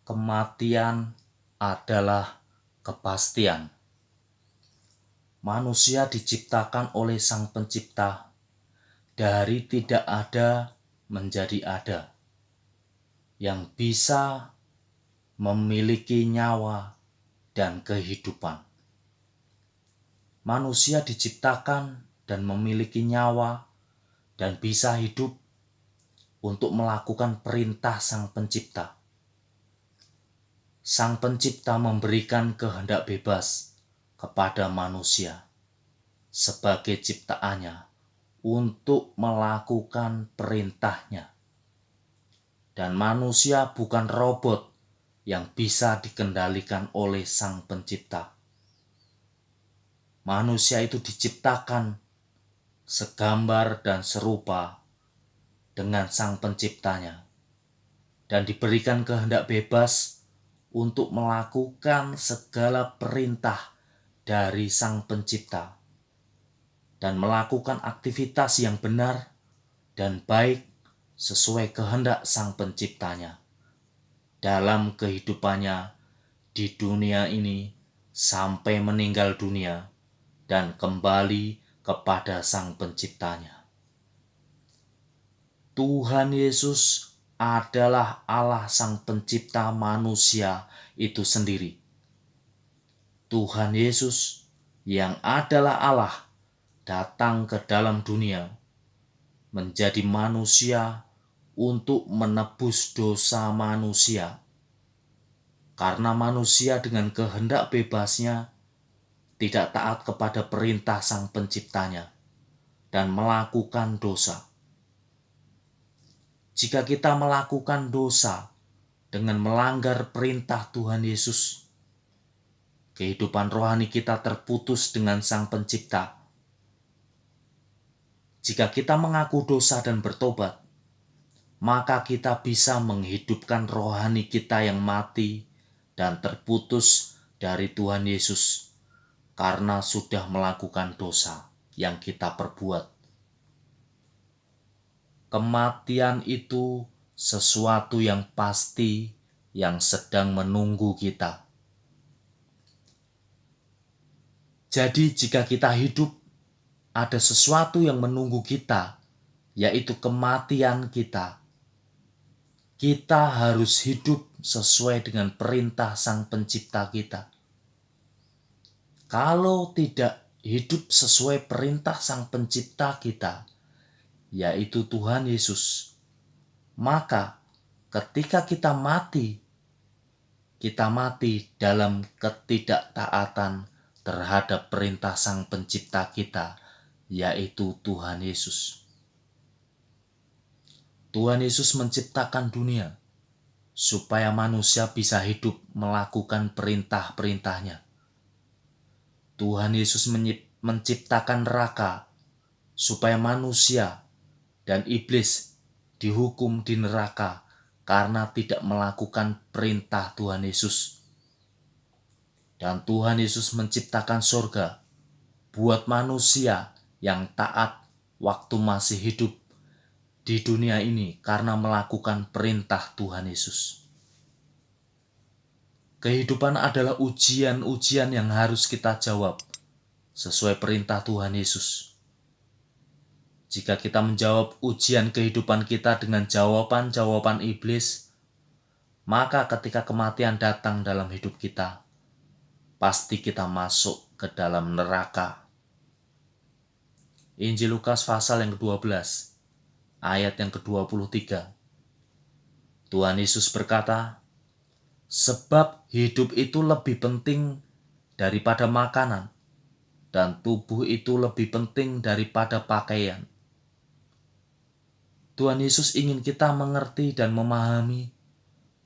Kematian adalah kepastian. Manusia diciptakan oleh Sang Pencipta dari tidak ada menjadi ada, yang bisa memiliki nyawa dan kehidupan. Manusia diciptakan dan memiliki nyawa dan bisa hidup untuk melakukan perintah Sang Pencipta. Sang Pencipta memberikan kehendak bebas kepada manusia sebagai ciptaannya untuk melakukan perintahnya. Dan manusia bukan robot yang bisa dikendalikan oleh Sang Pencipta. Manusia itu diciptakan segambar dan serupa dengan Sang Penciptanya dan diberikan kehendak bebas untuk melakukan segala perintah dari Sang Pencipta dan melakukan aktivitas yang benar dan baik sesuai kehendak Sang Penciptanya dalam kehidupannya di dunia ini sampai meninggal dunia dan kembali kepada Sang Penciptanya. Tuhan Yesus adalah Allah Sang Pencipta manusia itu sendiri. Tuhan Yesus yang adalah Allah datang ke dalam dunia menjadi manusia untuk menebus dosa manusia. Karena manusia dengan kehendak bebasnya tidak taat kepada perintah Sang Penciptanya dan melakukan dosa. Jika kita melakukan dosa dengan melanggar perintah Tuhan Yesus, kehidupan rohani kita terputus dengan Sang Pencipta. Jika kita mengaku dosa dan bertobat, maka kita bisa menghidupkan rohani kita yang mati dan terputus dari Tuhan Yesus karena sudah melakukan dosa yang kita perbuat. Kematian itu sesuatu yang pasti yang sedang menunggu kita. Jadi jika kita hidup, ada sesuatu yang menunggu kita, yaitu kematian kita. Kita harus hidup sesuai dengan perintah Sang Pencipta kita. Kalau tidak hidup sesuai perintah Sang Pencipta kita, yaitu Tuhan Yesus, maka ketika kita mati dalam ketidaktaatan terhadap perintah Sang Pencipta kita, yaitu Tuhan Yesus. Tuhan Yesus menciptakan dunia supaya manusia bisa hidup melakukan perintah-perintahnya. Tuhan Yesus menciptakan neraka supaya manusia dan iblis dihukum di neraka karena tidak melakukan perintah Tuhan Yesus. Dan Tuhan Yesus menciptakan surga buat manusia yang taat waktu masih hidup di dunia ini karena melakukan perintah Tuhan Yesus. Kehidupan adalah ujian-ujian yang harus kita jawab sesuai perintah Tuhan Yesus. Jika kita menjawab ujian kehidupan kita dengan jawaban-jawaban iblis, maka ketika kematian datang dalam hidup kita, pasti kita masuk ke dalam neraka. Injil Lukas pasal yang ke-12, ayat yang ke-23. Tuhan Yesus berkata, "Sebab hidup itu lebih penting daripada makanan, dan tubuh itu lebih penting daripada pakaian." Tuhan Yesus ingin kita mengerti dan memahami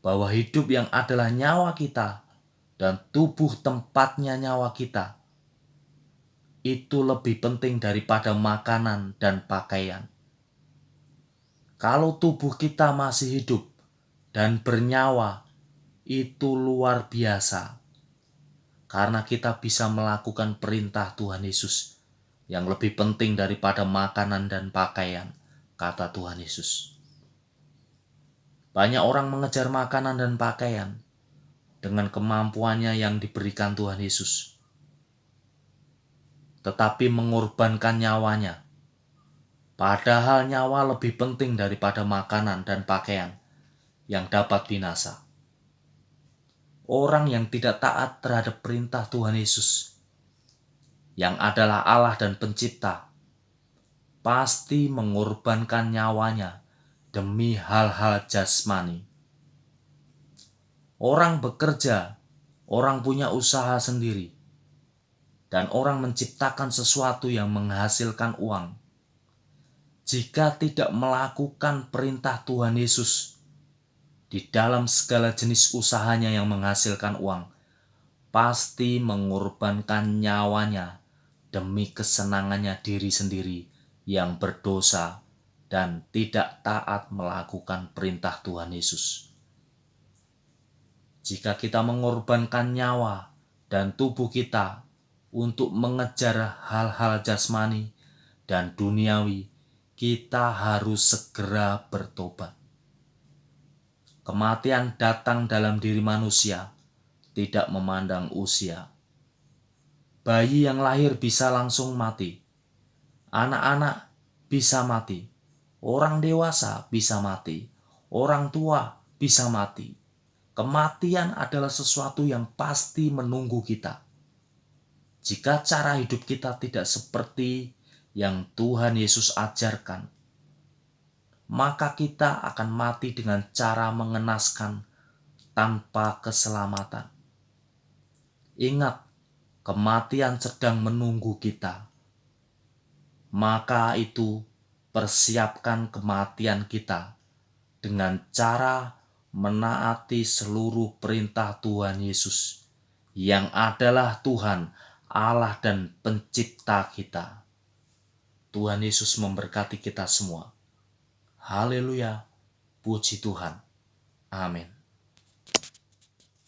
bahwa hidup yang adalah nyawa kita dan tubuh tempatnya nyawa kita itu lebih penting daripada makanan dan pakaian. Kalau tubuh kita masih hidup dan bernyawa, itu luar biasa karena kita bisa melakukan perintah Tuhan Yesus yang lebih penting daripada makanan dan pakaian, kata Tuhan Yesus. Banyak orang mengejar makanan dan pakaian, dengan kemampuannya yang diberikan Tuhan Yesus, tetapi mengorbankan nyawanya. Padahal nyawa lebih penting daripada makanan dan pakaian yang dapat binasa. Orang yang tidak taat terhadap perintah Tuhan Yesus, yang adalah Allah dan Pencipta, pasti mengorbankan nyawanya demi hal-hal jasmani. Orang bekerja, orang punya usaha sendiri, dan orang menciptakan sesuatu yang menghasilkan uang. Jika tidak melakukan perintah Tuhan Yesus di dalam segala jenis usahanya yang menghasilkan uang, pasti mengorbankan nyawanya demi kesenangannya diri sendiri yang berdosa dan tidak taat melakukan perintah Tuhan Yesus. Jika kita mengorbankan nyawa dan tubuh kita untuk mengejar hal-hal jasmani dan duniawi, kita harus segera bertobat. Kematian datang dalam diri manusia, tidak memandang usia. Bayi yang lahir bisa langsung mati. Anak-anak bisa mati. Orang dewasa bisa mati. Orang tua bisa mati. Kematian adalah sesuatu yang pasti menunggu kita. Jika cara hidup kita tidak seperti yang Tuhan Yesus ajarkan, maka kita akan mati dengan cara mengenaskan tanpa keselamatan. Ingat, kematian sedang menunggu kita. Maka itu, persiapkan kematian kita dengan cara menaati seluruh perintah Tuhan Yesus, yang adalah Tuhan, Allah dan Pencipta kita. Tuhan Yesus memberkati kita semua. Haleluya, puji Tuhan. Amin.